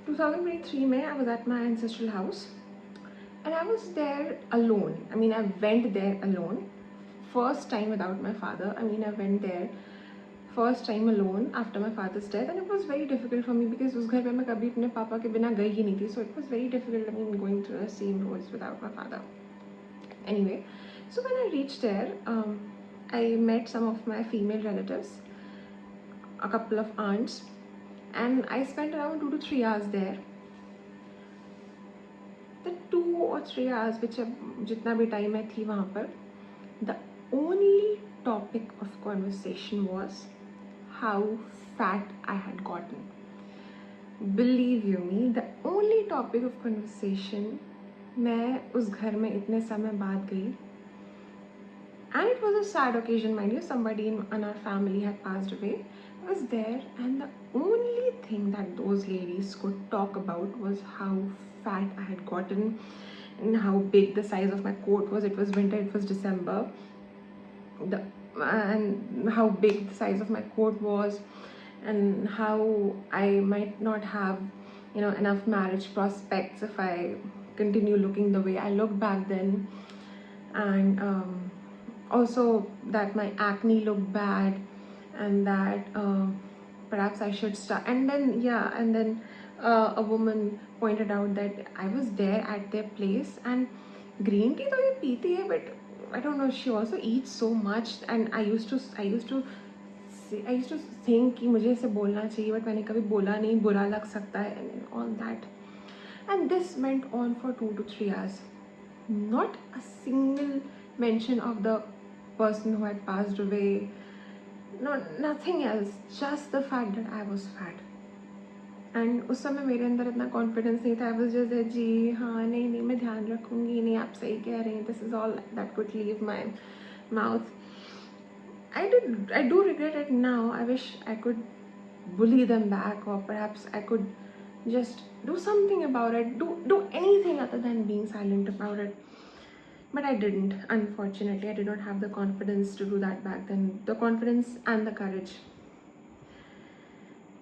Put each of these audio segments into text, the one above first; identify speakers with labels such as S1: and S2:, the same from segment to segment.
S1: 2023 में I was at my ancestral house and I was there alone. I mean, I went there alone. First time without my father. I mean, I went there first time alone after my father's death, and it was very difficult for me because उस घर पे मैं कभी अपने पापा के बिना गई ही नहीं थी. So it was very difficult. I mean, going through the same roads without my father. Anyway, so when I reached there, I met some of my female relatives, a couple of aunts, and I spent around 2 to 3 hours there. The 2 or 3 hours which जितना भी time मैं थी वहाँ पर, the only topic of conversation was how fat I had gotten. Believe you me, the only topic of conversation. मैं उस घर में इतने समय बाद गई, and it was a sad occasion, mind you. Somebody in our family had passed away. I was there, and the only thing that those ladies could talk about was how fat I had gotten and how big the size of my coat was. It was winter, it was December. And how big the size of my coat was, and how I might not have, enough marriage prospects if I continue looking the way I looked back then. And also that my acne looked bad, and that perhaps I should start. And then a woman pointed out that I was there at their place, and green tea तो ये पीती है, but I don't know, she also eats so much. And I used to think कि मुझे इसे बोलना चाहिए, but मैंने कभी बोला नहीं, बुरा लग सकता है, and all that. And this went on for 2 to 3 hours. Not a single mention of the person who had passed away. No, nothing else. Just the fact that I was fat. And उस समय मेरे अंदर इतना confidence नहीं था. I was just जी हाँ नहीं मैं ध्यान रखूँगी, नहीं आप सही कह रही हैं, this is all that could leave my mouth. I do regret it now. I wish I could bully them back, or perhaps I could just do something about it, do anything other than being silent about it. But I didn't. Unfortunately, I did not have the confidence to do that back then. The confidence and the courage.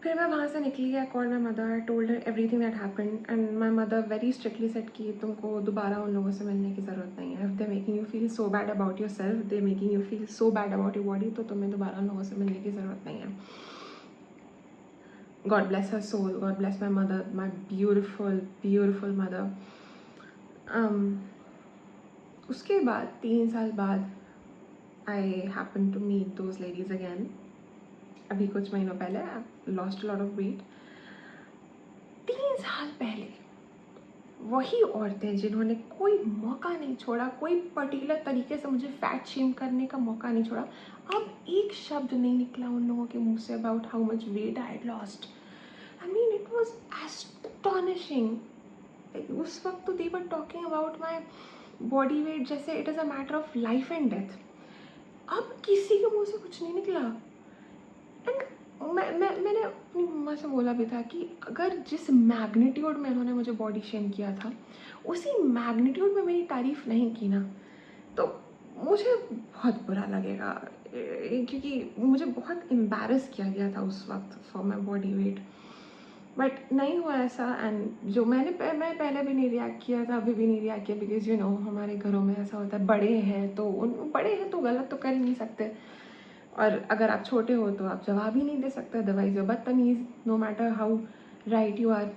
S1: फिर मैं वहाँ से निकली. I called my mother. I told her everything that happened, and my mother very strictly said कि तुमको दोबारा उन लोगों से मिलने की ज़रूरत नहीं है. If they're making you feel so bad about yourself, they're making you feel so bad about your body, तो तुम्हें दोबारा उन लोगों से मिलने की ज़रूरत नहीं है. God bless her soul. God bless my mother, my beautiful, beautiful mother. उसके बाद 3 साल बाद I happened to meet those ladies again. अभी कुछ महीनों पहले I lost a lot of weight. 3 साल पहले वही औरतें जिन्होंने कोई मौका नहीं छोड़ा, कोई पर्टिकुलर तरीके से मुझे फैट शेम करने का मौका नहीं छोड़ा, अब एक शब्द नहीं निकला उन लोगों के मुंह से about how much weight I had lost. I mean it was astonishing. उस वक्त तो they were talking about my body weight जैसे it is a matter of life and death. अब किसी के मुंह से कुछ नहीं निकला. एंड मैंने अपनी मम्मा से बोला भी था कि अगर जिस मैग्नीट्यूड में उन्होंने मुझे बॉडी शेम किया था, उसी मैग्नीट्यूड में मेरी तारीफ़ नहीं की ना, तो मुझे बहुत बुरा लगेगा, क्योंकि मुझे बहुत एम्बैरस किया गया था उस वक्त for my body wait. But नहीं हुआ ऐसा. एंड जो मैं पहले भी नहीं रिएक्ट किया था, अभी भी नहीं रिएक्ट किया, बिकॉज हमारे घरों में ऐसा होता है, बड़े हैं तो गलत तो कर ही नहीं सकते, और अगर आप छोटे हो तो आप जवाब ही नहीं दे सकते, अदरवाइज यू बदतमीज़, no matter how right you are.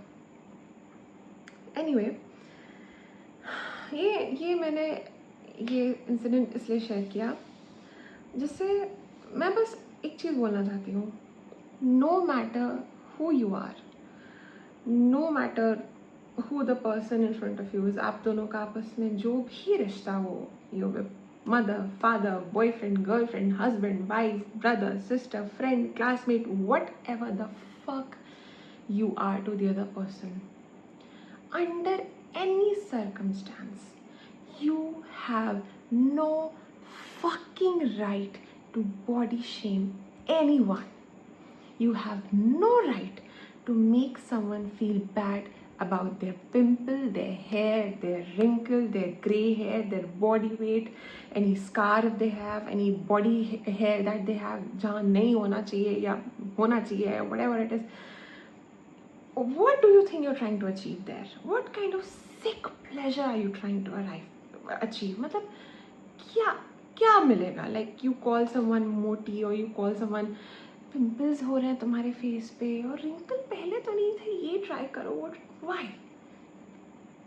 S1: Anyway, ये मैंने ये इंसिडेंट इसलिए शेयर किया जिससे मैं बस एक चीज़ बोलना चाहती हूँ. No matter who you are, no matter who the person in front of you is, आप दोनों का आपस में जो भी रिश्ता हो, you with mother, father, boyfriend, girlfriend, husband, wife, brother, sister, friend, classmate, whatever the fuck you are to the other person, under any circumstance, you have no fucking right to body shame anyone. You have no right to make someone feel bad about their pimple, their hair, their wrinkle, their gray hair, their body weight, any scar if they have, any body hair that they have जहाँ नहीं होना चाहिए या होना चाहिए, whatever it is. what do you think you're trying to achieve there? What kind of sick pleasure are you trying to achieve? मतलब क्या क्या मिलेगा? Like you call someone मोटी or you call someone pimples हो रहे हैं तुम्हारे face पे और wrinkle पहले तो नहीं थे, ये try करो. Why?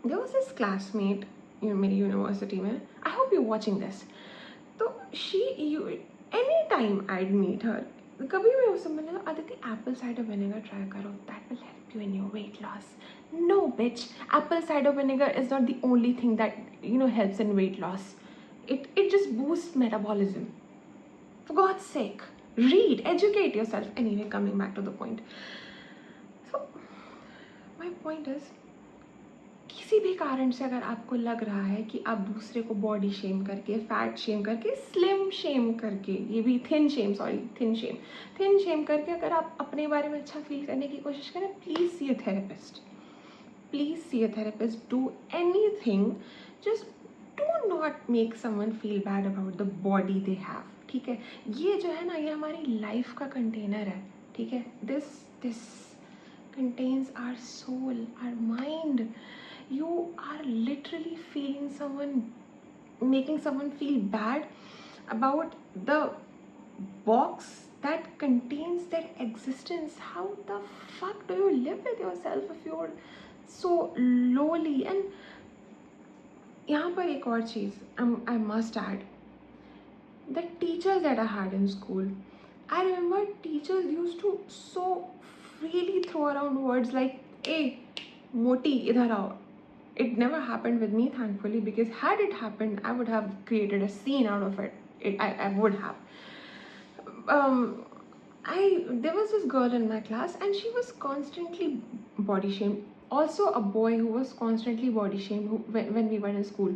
S1: There was this classmate मेरी यूनिवर्सिटी में. I hope you're watching this. तो any time I'd meet her, कभी भी उससे मिले तो Aditi apple cider vinegar try करो, that will help you in your weight loss. No bitch, apple cider vinegar is not the only thing that helps in weight loss. It just boosts metabolism. For God's sake, read, educate yourself. Anyway, coming back to the point. So, my point is, किसी भी कारण से अगर आपको लग रहा है कि आप दूसरे को बॉडी शेम करके, फैट शेम करके, स्लिम शेम करके, ये भी थिन शेम करके अगर आप अपने बारे में अच्छा फील करने की कोशिश करें, please see a therapist. Do anything, just do not make someone feel bad about the body they have. ठीक है, ये जो है ना, ये हमारी लाइफ का कंटेनर है. ठीक है, this contains our soul, our mind. You are literally making someone feel bad about the box that contains their existence. How the fuck do you live with yourself if you're so lowly? And यहाँ पर एक और चीज़ I must add, the teachers that I had in school, I remember teachers used to so freely throw around words like, hey, moti, idhar aao. It never happened with me, thankfully, because had it happened, I would have created a scene out of it. I would have. There was this girl in my class, and she was constantly body shamed. Also, a boy who was constantly body shamed when we were in school.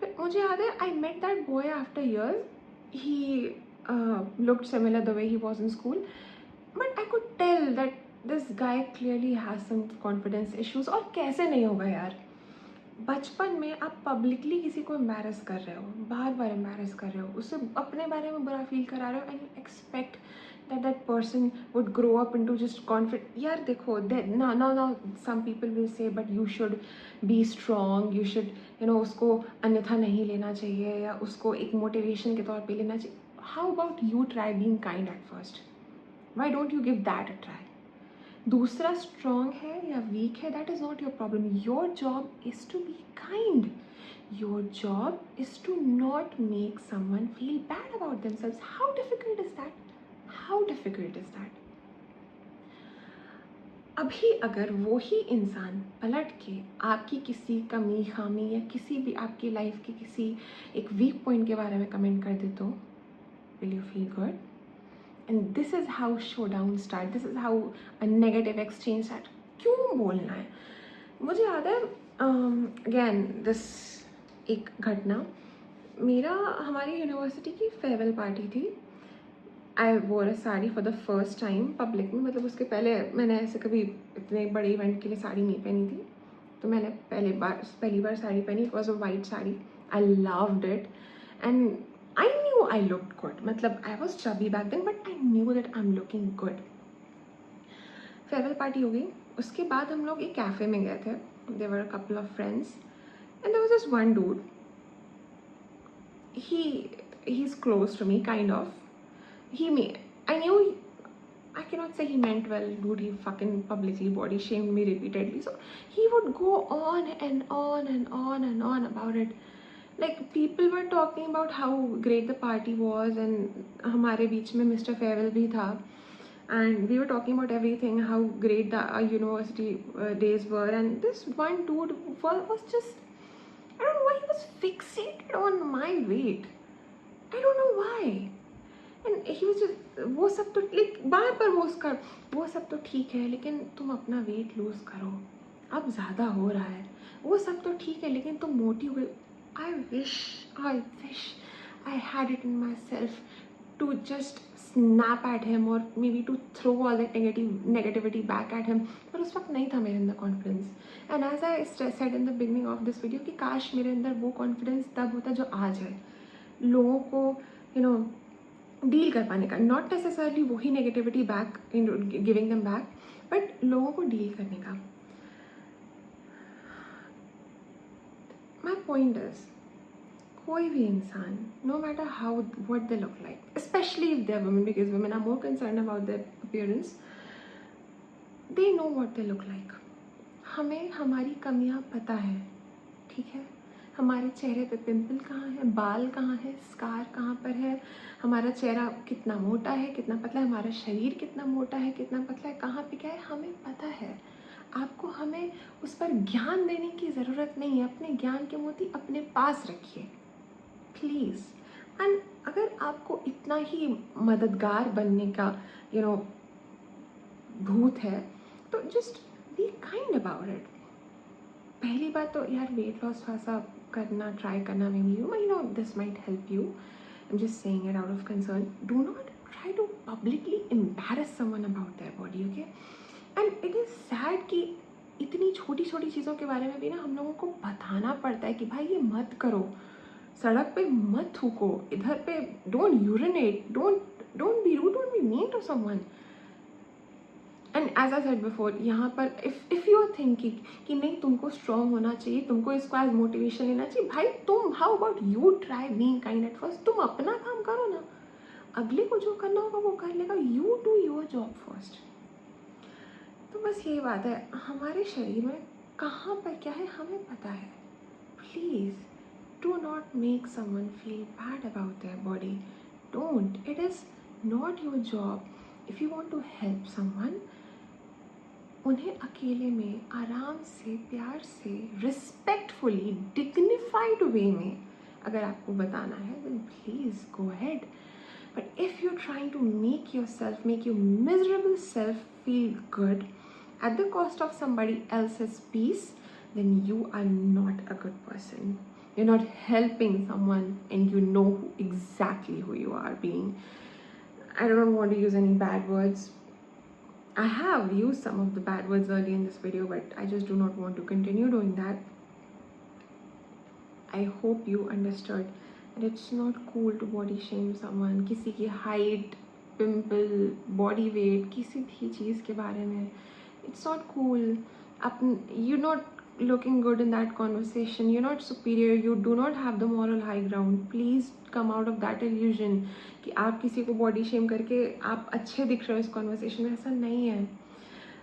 S1: But मुझे याद है, I met that boy after years. He looked similar the way he was in school, but I could tell that this guy clearly has some confidence issues. और कैसे नहीं होगा यार? बचपन में आप पब्लिकली किसी को एम्बैरस कर रहे हो, बार एम्बैरस कर रहे हो, उससे अपने बारे में बुरा फील करा रहे हो, and you expect that person would grow up into just confident. यार देखो, now some people will say, but you should be strong, you should उसको अन्यथा नहीं लेना चाहिए या उसको एक मोटिवेशन के तौर पे लेना चाहिए. How about you try being kind at first? Why don't you give that a try? दूसरा स्ट्रॉन्ग है या वीक है, that is not your problem. Your job is to be kind. Your job is to not make someone feel bad about themselves. How difficult is that? अभी अगर वो ही इंसान पलट के आपकी किसी कमी खामी या किसी भी आपकी लाइफ के किसी एक वीक पॉइंट के बारे में कमेंट कर दे, तो will you feel good? And this is how showdown start. This is how a negative exchange start. क्यों बोलना है? मुझे याद है again this एक घटना. हमारी यूनिवर्सिटी की फेयरवेल पार्टी थी. I wore a sari for the first time public में. मतलब उसके पहले मैंने ऐसे कभी इतने बड़े इवेंट के लिए साड़ी नहीं पहनी थी, तो मैंने पहली बार साड़ी पहनी. It was a white sari. I loved it and I knew I looked good. मतलब I was chubby back then, but I knew that I'm looking good. Farewell party हो गई. उसके बाद हम लोग एक कैफ़े में गए थे. There were a couple of friends and there was this one dude. He's close to me, kind of. I knew I cannot say he meant well, dude. He fucking publicly body shamed me repeatedly. So he would go on and on and on and on about it. Like people were talking about how great the party was, and हमारे बीच में Mr. Farewell भी था, and we were talking about everything, how great the university days were, and this one dude was just, I don't know why he was fixated on my weight. I don't know why. And he was just, वो सब तो like बार बार वो सब तो ठीक है, लेकिन तुम अपना वेट लूज करो, अब ज़्यादा हो रहा है. वो सब तो ठीक है, लेकिन तुम मोटी हो गई. I wish I had it in myself to just snap at him or maybe to throw all that negativity back at him. पर उस वक्त नहीं था मेरे अंदर confidence. And as I said in the beginning of this video कि काश मेरे अंदर वो कॉन्फिडेंस तब होता जो आज है, लोगों को डील कर पाने का. नॉट नेसेसरली वही negativity back giving them back, but लोगों को डील करने का। माई पॉइंट इज, कोई भी इंसान, no matter how what they look like, especially if they're women, because women are more concerned about their appearance, they know what they look like. हमें हमारी कमियां पता है, ठीक है? हमारे चेहरे पे पिंपल कहाँ है, बाल कहाँ है, स्कार कहाँ पर है, हमारा चेहरा कितना मोटा है, कितना पतला है, हमारा शरीर कितना मोटा है, कितना पतला है, कहाँ पे क्या है, हमें पता है। आपको हमें उस पर ज्ञान देने की ज़रूरत नहीं है। अपने ज्ञान के मोती अपने पास रखिए प्लीज़। एंड अगर आपको इतना ही मददगार बनने का भूत है तो just be kind about it. पहली बात तो यार, वेट लॉस थोड़ा सा करना, ट्राई करना, maybe this might help you. I am just saying it out of concern. Do not try to publicly embarrass someone about their body, okay? And it is sad कि इतनी छोटी छोटी चीज़ों के बारे में भी ना हम लोगों को बताना पड़ता है कि भाई ये मत करो, सड़क पे मत थूको, इधर पे don't urinate, don't be rude, don't be mean to someone. And as I said before, यहाँ पर इफ़ यू आर थिंकिंग कि नहीं तुमको स्ट्रॉन्ग होना चाहिए, तुमको इसको एज मोटिवेशन लेना चाहिए, भाई तुम, how about you try being kind at first. तुम अपना काम करो ना, अगले को जो करना होगा वो कर लेगा। You do your job first. तो बस यही बात है, हमारे शरीर में कहाँ पर क्या है हमें पता है। Please do not make someone feel bad about their body. Don't. It is not your job. If you want to help someone, उन्हें अकेले में आराम से, प्यार से, रिस्पेक्टफुली, डिग्निफाइड वे में अगर आपको बताना है, then please go ahead. But if you're trying to make yourself, make your miserable self feel good at the cost of somebody else's peace, then you are not a good person. You're not helping someone, and you know exactly who you are being. I don't want to use any bad words. I have used some of the bad words early in this video, but I just do not want to continue doing that. I hope you understood that it's not cool to body shame someone. किसी की height, pimple, body weight, किसी भी चीज़ के बारे में, it's not cool. You're not looking good in that conversation. You're not superior. You do not have the moral high ground. Please come out of that illusion कि आप किसी को body shame करके आप अच्छे दिख रहे हो इस conversation में। ऐसा नहीं है।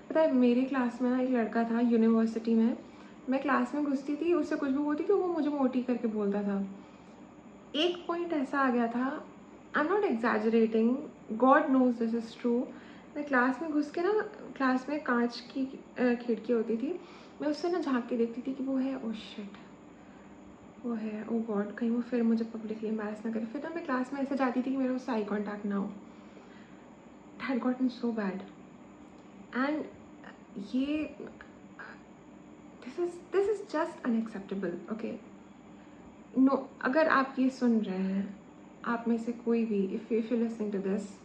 S1: पता है, मेरी क्लास में ना एक लड़का था यूनिवर्सिटी में। मैं क्लास में घुसती थी, उससे कुछ भी बोलती थी, वो मुझे मोटी करके बोलता था। एक पॉइंट ऐसा आ गया था, I am not exaggerating, God knows this is true. मैं क्लास में घुस के ना, क्लास में कांच की खिड़की होती थी, मैं उससे ना झाँक के देखती थी कि वो है, ओ शिट वो है, ओ गॉड कहीं वो फिर मुझे पब्लिकली एम्बैरस ना करे। फिर ना मैं क्लास में ऐसे जाती थी कि मेरा उससे आई कॉन्टैक्ट ना हो। It had gotten so bad. And ये this is just unacceptable, okay? No, अगर आप ये सुन रहे हैं, आप में से कोई भी, if you listening to this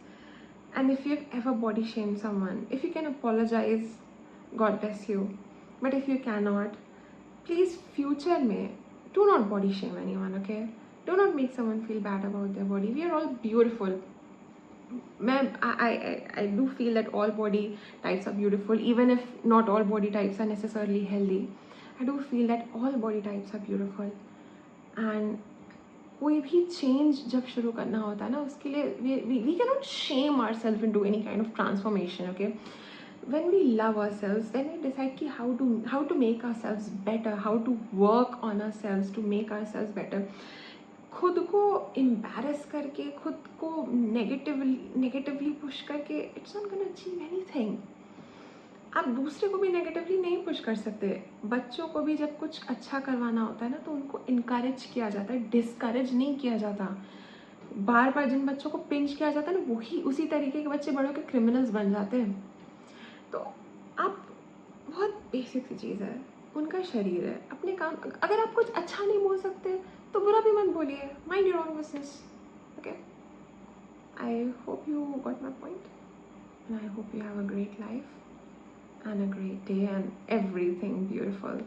S1: and if you've ever body shamed someone, if you can apologize, God bless you. But if you cannot, please future में do not body shame anyone, okay? Do not make someone feel bad about their body. We are all beautiful. I do feel that all body types are beautiful, even if not all body types are necessarily healthy. I do feel that all body types are beautiful. And कोई भी change जब शुरू करना होता है ना, उसके लिए we can not shame our self into any kind of transformation, okay? when we love ourselves, then we decide कि how to make ourselves better, how to work on ourselves to make ourselves better. खुद को embarrass करके, खुद को negatively push करके, it's not gonna achieve anything. आप दूसरे को भी नेगेटिवली नहीं पुश कर सकते। बच्चों को भी जब कुछ अच्छा करवाना होता है ना, तो उनको इनकरेज किया जाता है, डिस्करेज नहीं किया जाता। बार बार जिन बच्चों को पिंच किया जाता है ना, वही उसी तरीके के बच्चे बड़ों के क्रिमिनल्स बन जाते हैं। तो आप, बहुत बेसिक सी चीज़ है, उनका शरीर है, अपने काम, अगर आप कुछ अच्छा नहीं बोल सकते तो बुरा भी मत बोलिए, mind your own business, okay? I hope you got my point and I hope you have a great life and a great day and everything beautiful.